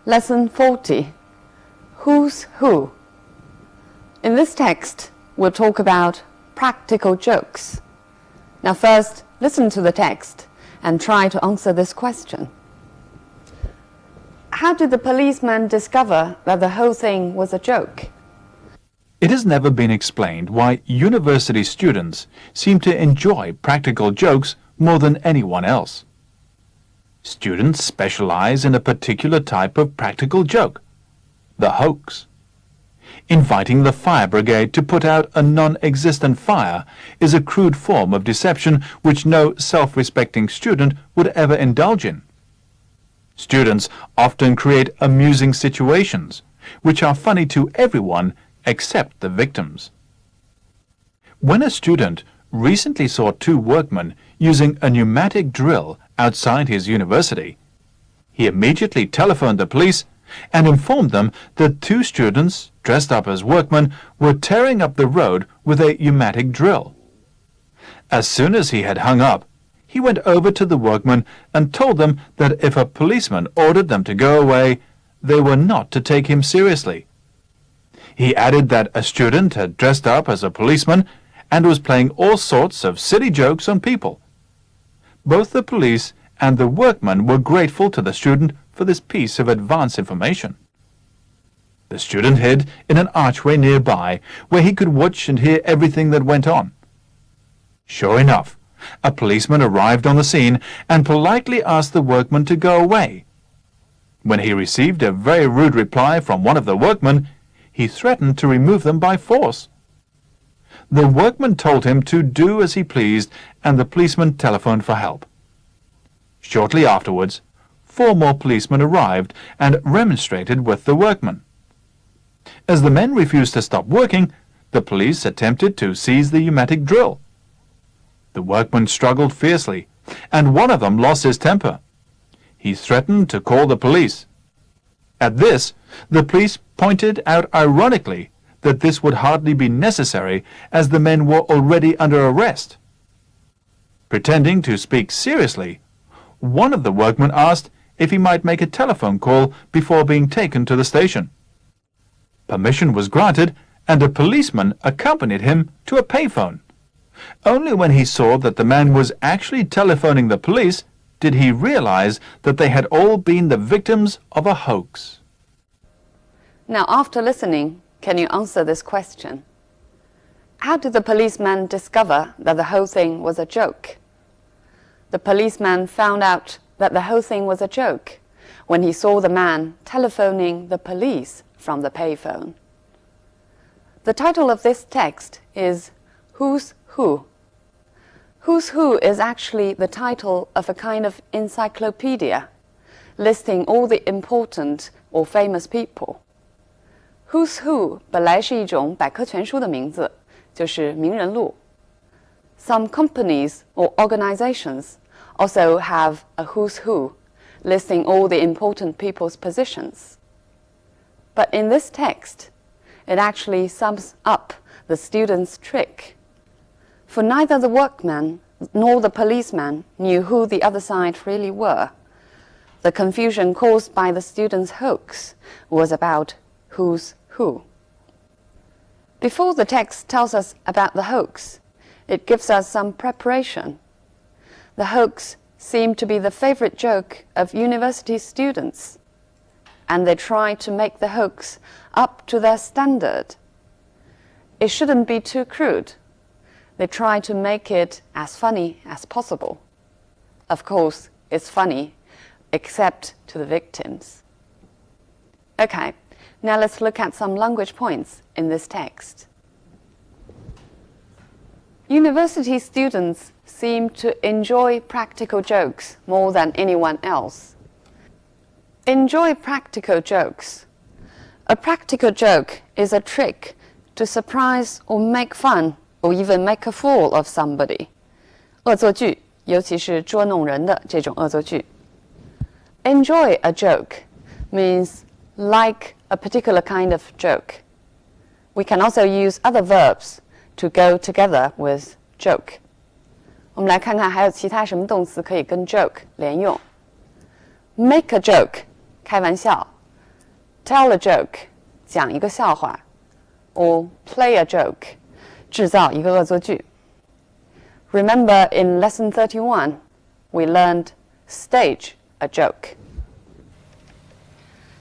Lesson 40. Who's Who? In this text, we'll talk about practical jokes. Now first, listen to the text and try to answer this question. How did the policeman discover that the whole thing was a joke? It has never been explained why university students seem to enjoy practical jokes more than anyone else. Students specialize in a particular type of practical joke, the hoax. Inviting the fire brigade to put out a non-existent fire is a crude form of deception which no self-respecting student would ever indulge in. Students often create amusing situations, which are funny to everyone except the victims. When a student recently saw two workmen using a pneumatic drill outside his university, he immediately telephoned the police and informed them that two students dressed up as workmen were tearing up the road with a pneumatic drill. As soon as he had hung up, he went over to the workmen and told them that if a policeman ordered them to go away, they were not to take him seriously. He added that a student had dressed up as a policeman and was playing all sorts of silly jokes on people. Both the police and the workmen were grateful to the student for this piece of advance information. The student hid in an archway nearby where he could watch and hear everything that went on. Sure enough, a policeman arrived on the scene and politely asked the workman to go away. When he received a very rude reply from one of the workmen, he threatened to remove them by force. The workman told him to do as he pleased, and the policeman telephoned for help. Shortly afterwards, 4 more policemen arrived and remonstrated with the workman. As the men refused to stop working, the police attempted to seize the pneumatic drill. The workmen struggled fiercely, and one of them lost his temper. He threatened to call the police. At this, the police pointed out ironically that this would hardly be necessary as the men were already under arrest. Pretending to speak seriously, one of the workmen asked if he might make a telephone call before being taken to the station. Permission was granted, and a policeman accompanied him to a payphone. Only when he saw that the man was actually telephoning the police did he realize that they had all been the victims of a hoax. Now, after listening, can you answer this question? How did the policeman discover that the whole thing was a joke? The policeman found out that the whole thing was a joke when he saw the man telephoning the police from the payphone. The title of this text is Who's Who? Who's Who is actually the title of a kind of encyclopedia, listing all the important or famous people. Who's Who 本来是一种百科全书的名字，就是名人录。Some companies or organizations also have a who's who, listing all the important people's positions. But in this text, it actually sums up the student's trick. For neither the workman nor the policeman knew who the other side really were. The confusion caused by the student's hoax was about who's who. Before the text tells us about the hoax, it gives us some preparation. The hoax seemed to be the favorite joke of university students, and they try to make the hoax up to their standard. It shouldn't be too crude. They try to make it as funny as possible. Of course, it's funny, except to the victims. Okay, now let's look at some language points in this text. University students seem to enjoy practical jokes more than anyone else. Enjoy practical jokes. A practical joke is a trick to surprise or make fun or even make a fool of somebody. 恶作剧，尤其是捉弄人的这种恶作剧。Enjoy a joke means like a particular kind of joke. We can also use other verbs to go together with joke. 我们来看看还有其他什么动词可以跟 joke 连用。Make a joke 开玩笑 tell a joke, 讲一个笑话 or play a joke, 制造一个恶作剧 Remember in lesson 31, we learned stage a joke.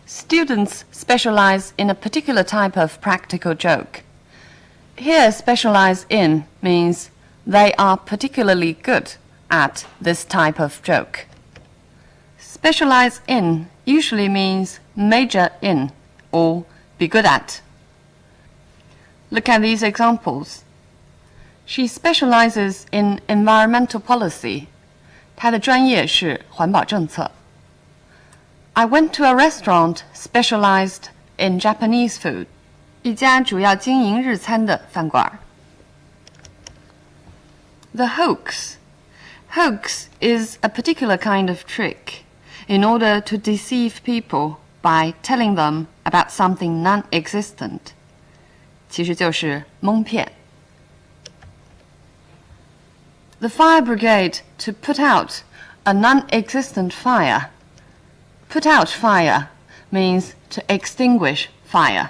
Students specialize in a particular type of practical joke. Here, specialize in means they are particularly good at this type of joke. Specialize in usually means major in or be good at. Look at these examples. She specializes in environmental policy. 她的专业是环保政策。I went to a restaurant specialized in Japanese food. 一家主要经营日餐的饭馆。The hoax. Hoax is a particular kind of trick in order to deceive people by telling them about something non-existent. 其实就是蒙骗。The fire brigade to put out a non-existent fire. Put out fire means to extinguish fire.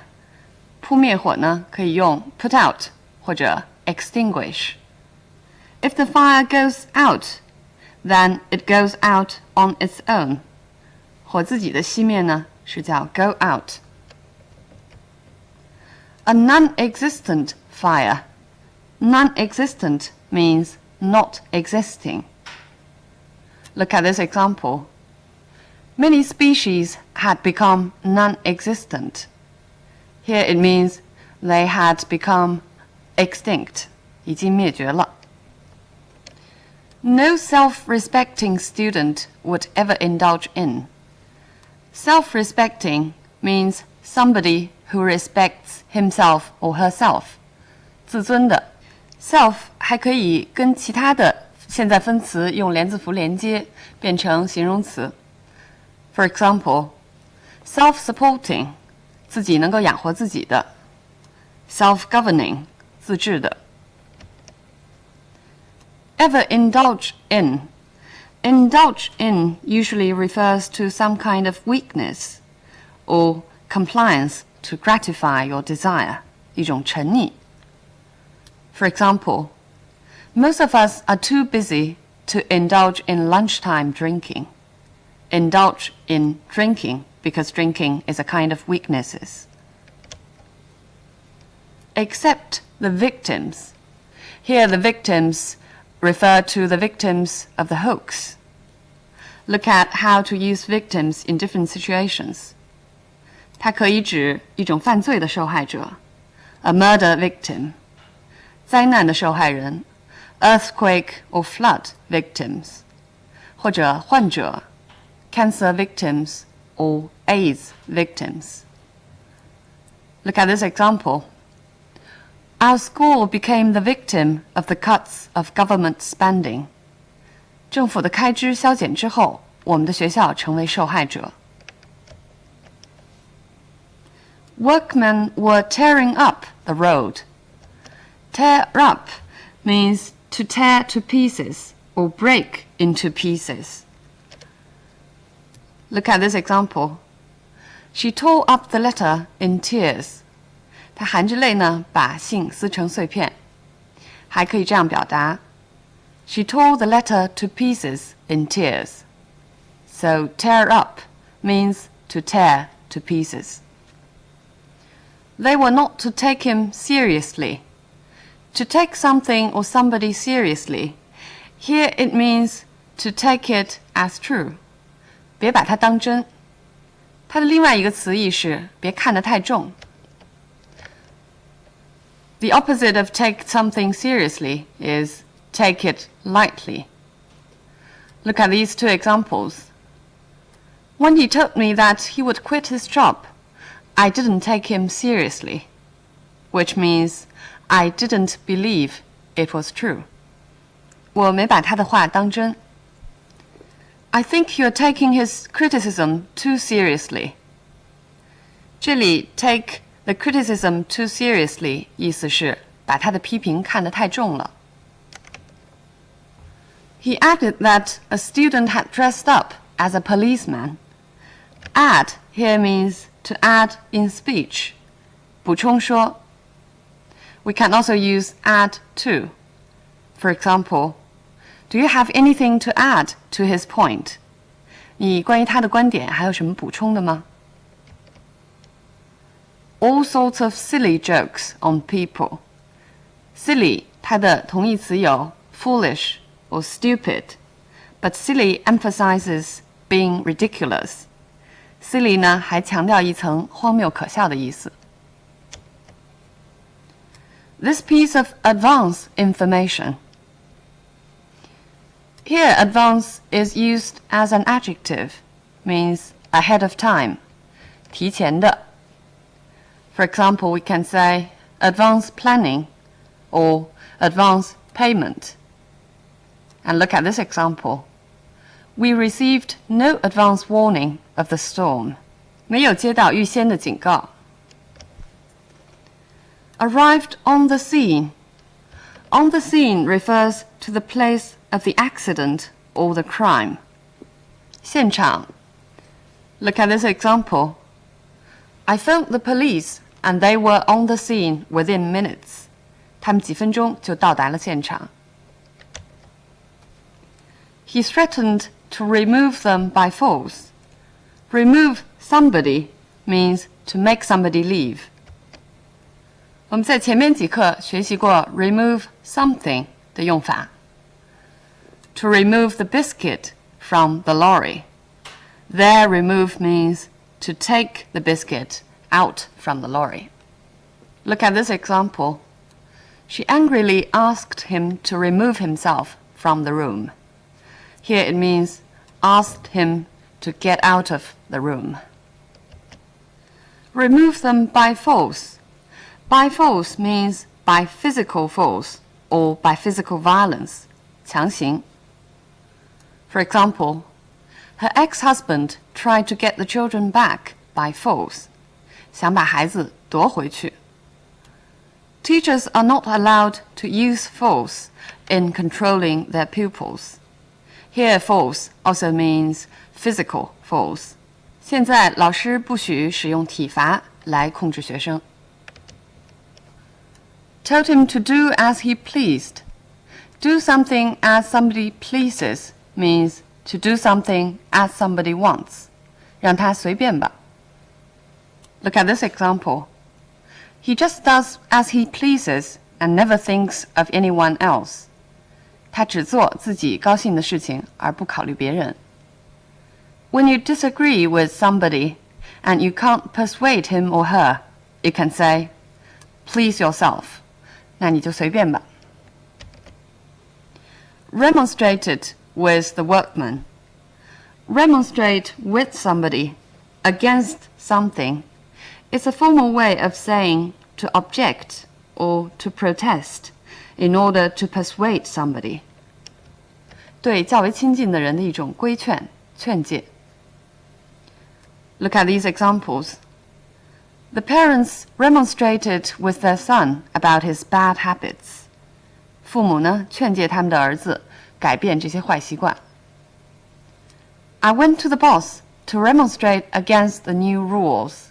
扑灭火呢，可以用 put out 或者 extinguish. If the fire goes out, then it goes out on its own. 火自己的熄灭呢，是叫 go out. A non-existent fire. Non-existent means not existing. Look at this example. Many species had become non-existent. Here it means they had become extinct. 已经灭绝了。No self-respecting student would ever indulge in. Self-respecting means somebody who respects himself or herself. 自尊的 self 还可以跟其他的现在分词用连字符连接，变成形容词。For example, self-supporting 自己能够养活自己的 self-governing 自治的 Ever indulge in. Indulge in usually refers to some kind of weakness or compliance to gratify your desire, 一种沉溺。For example, most of us are too busy to indulge in lunchtime drinking. Indulge in drinking because drinking is a kind of weaknesses. Accept the victims. Here the victims refer to the victims of the hoax. Look at how to use victims in different situations. 它可以指一种犯罪的受害者 a murder victim, 灾难的受害人 earthquake or flood victims, 或者患者 cancer victims or AIDS victims. Look at this example. Our school became the victim of the cuts of government spending. 政府的开支削减之后，我们的学校成为受害者。Workmen were tearing up the road. Tear up means to tear to pieces or break into pieces. Look at this example. She tore up the letter in tears. 她含着泪呢，把信撕成碎片。还可以这样表达 She tore the letter to pieces in tears. So tear up means to tear to pieces. They were not to take him seriously. To take something or somebody seriously, here it means to take it as true. 别把它当真。它的另外一个词义是别看得太重。The opposite of take something seriously is take it lightly. Look at these two examples. When he told me that he would quit his job, I didn't take him seriously, which means I didn't believe it was true. 我没把他的话当真。I think you're taking his criticism too seriously. 这里 take the criticism too seriously 意思是把他的批评看得太重了。He added that a student had dressed up as a policeman. Add here means to add in speech, 补充说. We can also use add to. For example, do you have anything to add to his point? 你关于他的观点还有什么补充的吗？ All sorts of silly jokes on people. Silly 它的同义词有 foolish or stupid, but silly emphasizes being ridiculous. Silly 呢还强调一层荒谬可笑的意思。This piece of advance information. Here, advance is used as an adjective, means ahead of time, 提前的. For example, we can say advance planning or advance payment. And look at this example. We received no advance warning of the storm. 没有接到预先的警告。Arrived on the scene. On the scene refers to the place of the accident or the crime. 现场. Look at this example. I phoned the police and they were on the scene within minutes. 他们几分钟就到达了现场。He threatened to remove them by force. Remove somebody means to make somebody leave. 我们在前面几课学习过 remove something 的用法。To remove the biscuit from the lorry. There, remove means to take the biscuit out from the lorry. Look at this example. She angrily asked him to remove himself from the room. Here it means asked him to get out of the room. Remove them by force. By force means by physical force or by physical violence, 强行. For example, her ex-husband tried to get the children back by force. 想把孩子夺回去. Teachers are not allowed to use force in controlling their pupils. Here, force also means physical force. 现在老师不许使用体罚来控制学生。Told him to do as he pleased. Do something as somebody pleases means to do something as somebody wants. 让他随便吧。Look at this example. He just does as he pleases and never thinks of anyone else. 他只做自己高兴的事情，而不考虑别人。When you disagree with somebody and you can't persuade him or her, you can say, please yourself. 那你就随便吧。Remonstrated with the workman. Remonstrate with somebody against something. It's a formal way of saying to object or to protest in order to persuade somebody. 对较为亲近的人的一种规劝、劝诫。Look at these examples. The parents remonstrated with their son about his bad habits. 父母呢，劝诫他们的儿子改变这些坏习惯。I went to the boss to remonstrate against the new rules.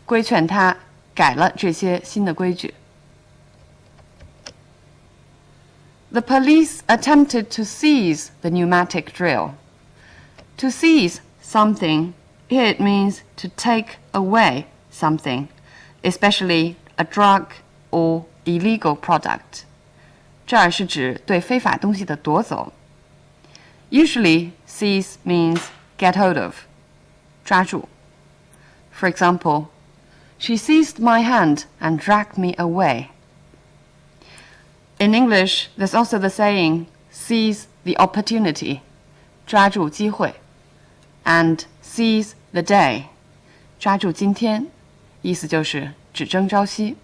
规劝他改了这些新的规矩。The police attempted to seize the pneumatic drill. To seize something, here it means to take away something, especially a drug or illegal product. 这儿是指对非法东西的夺走。Usually, seize means get hold of, 抓住。For example, she seized my hand and dragged me away. In English, there's also the saying, seize the opportunity, 抓住机会, and seize the day, 抓住今天，意思就是只争朝夕。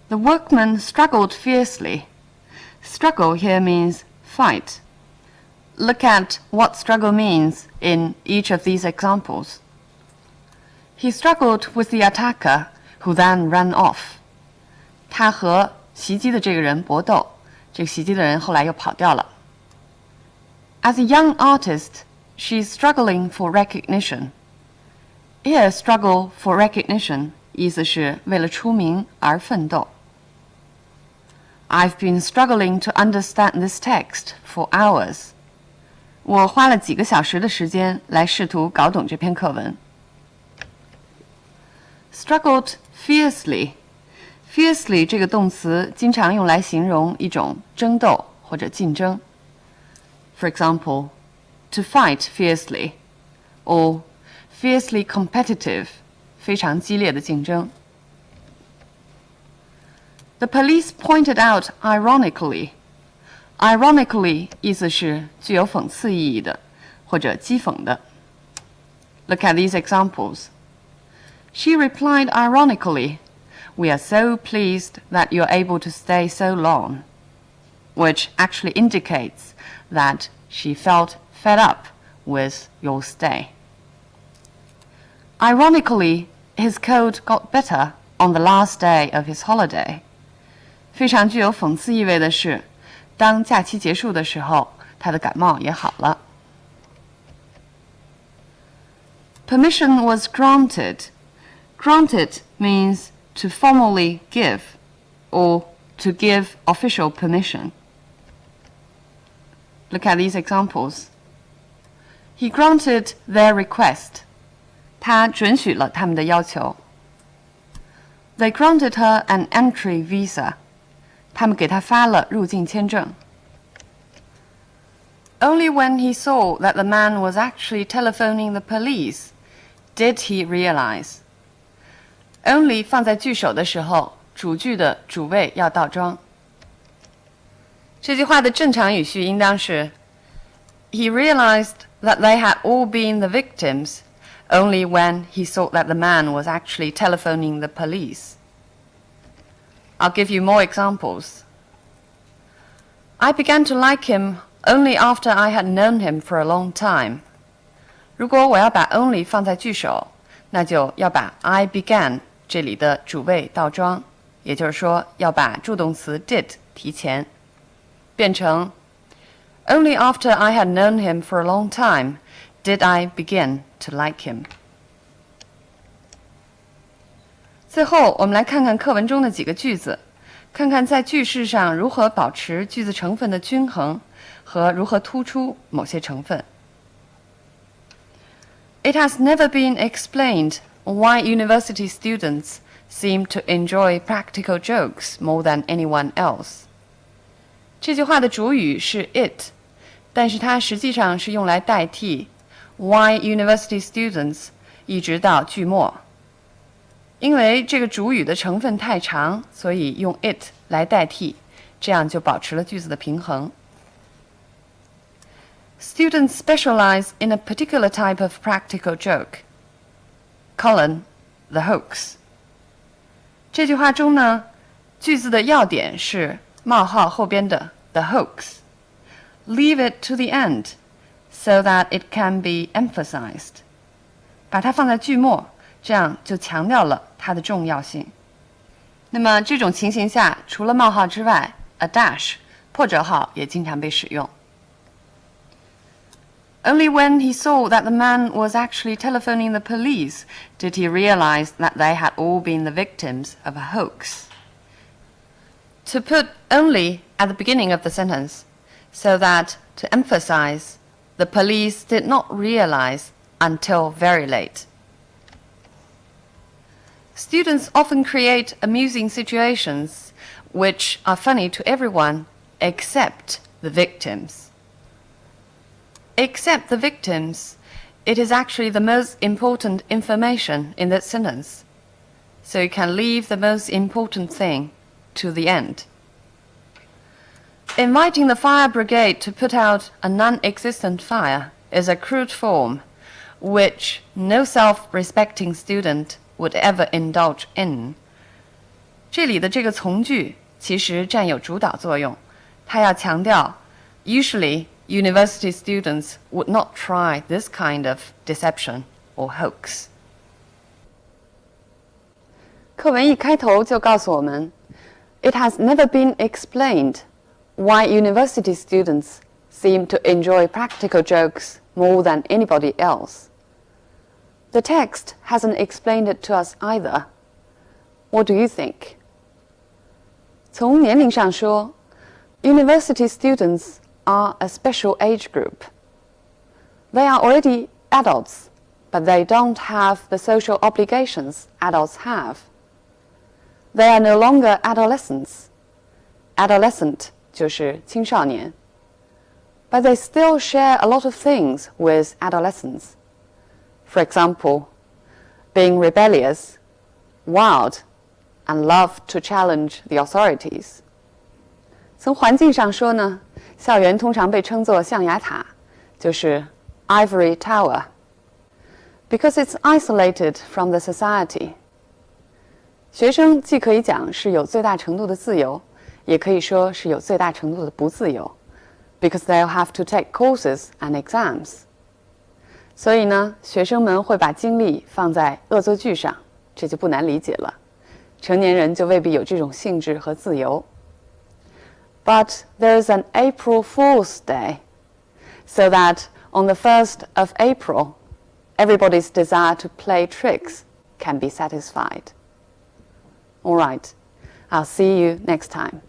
The workman struggled fiercely. Struggle here means fight. Look at what struggle means in each of these examples. He struggled with the attacker, who then ran off. 他和袭击的这个人搏斗，这个袭击的人后来又跑掉了。As a young artist, she's struggling for recognition. Here, struggle for recognition 意思是为了出名而奋斗。I've been struggling to understand this text for hours. 我花了几个小时的时间来试图搞懂这篇课文。Struggled fiercely. Fiercely 这个动词经常用来形容一种争斗或者竞争。For example, to fight fiercely, or fiercely competitive, 非常激烈的竞争。The police pointed out ironically. Ironically 意思是具有讽刺意义的，或者讥讽的。Look at these examples. She replied ironically, "We are so pleased that you're able to stay so long," which actually indicates that she felt fed up with your stay. Ironically, his cold got better on the last day of his holiday. 非常具有讽刺意味的是，当假期结束的时候，他的感冒也好了。Permission was granted. Granted means to formally give, or to give official permission. Look at these examples. He granted their request. 他准许了他们的要求。They granted her an entry visa. 他们给她发了入境签证。Only when he saw that the man was actually telephoning the police did he realize. Only 放在句首的时候，主句的主谓要倒装。这句话的正常语序应当是 He realized that they had all been the victims only when he saw that the man was actually telephoning the police. I'll give you more examples. I began to like him only after I had known him for a long time. 如果我要把 only 放在句首，那就要把 I began 这里的主谓倒装，也就是说要把助动词 did 提前，变成 Only after I had known him for a long time did I begin to like him. 最后，我们来看看课文中的几个句子，看看在句式上如何保持句子成分的均衡和如何突出某些成分。It has never been explained why university students seem to enjoy practical jokes more than anyone else. 这句话的主语是 it, 但是它实际上是用来代替 why university students 一直到句末。因为这个主语的成分太长，所以用 it 来代替，这样就保持了句子的平衡。Students specialize in a particular type of practical joke. Colon, the hoax. 这句话中呢，句子的要点是冒号后边的 the hoax. Leave it to the end so that it can be emphasized. 把它放在句末，这样就强调了它的重要性。那么这种情形下，除了冒号之外 ，a dash 破折号也经常被使用。Only when he saw that the man was actually telephoning the police did he realize that they had all been the victims of a hoax. To put only at the beginning of the sentence, so that to emphasize, the police did not realize until very late. Students often create amusing situations which are funny to everyone except the victims. Except the victims, it is actually the most important information in that sentence. So you can leave the most important thing to the end. Inviting the fire brigade to put out a non-existent fire is a crude form which no self-respecting student would ever indulge in. 这里的这个从句其实占有主导作用，它要强调 usually university students would not try this kind of deception or hoax. 课文一开头就告诉我们 It has never been explained why university students seem to enjoy practical jokes more than anybody else. The text hasn't explained it to us either. What do you think? 从年龄上说， University students are a special age group. They are already adults, but they don't have the social obligations adults have. They are no longer adolescents. Adolescent 就是青少年。But they still share a lot of things with adolescents. For example, being rebellious, wild, and love to challenge the authorities. 从环境上说呢，校园通常被称作象牙塔，就是 ivory tower, because it's isolated from the society. 学生既可以讲是有最大程度的自由，也可以说是有最大程度的不自由， because they'll have to take courses and exams. 所以呢，学生们会把精力放在恶作剧上，这就不难理解了。成年人就未必有这种兴致和自由。But there's an April Fool's Day, so that on the 1st of April, everybody's desire to play tricks can be satisfied. All right, I'll see you next time.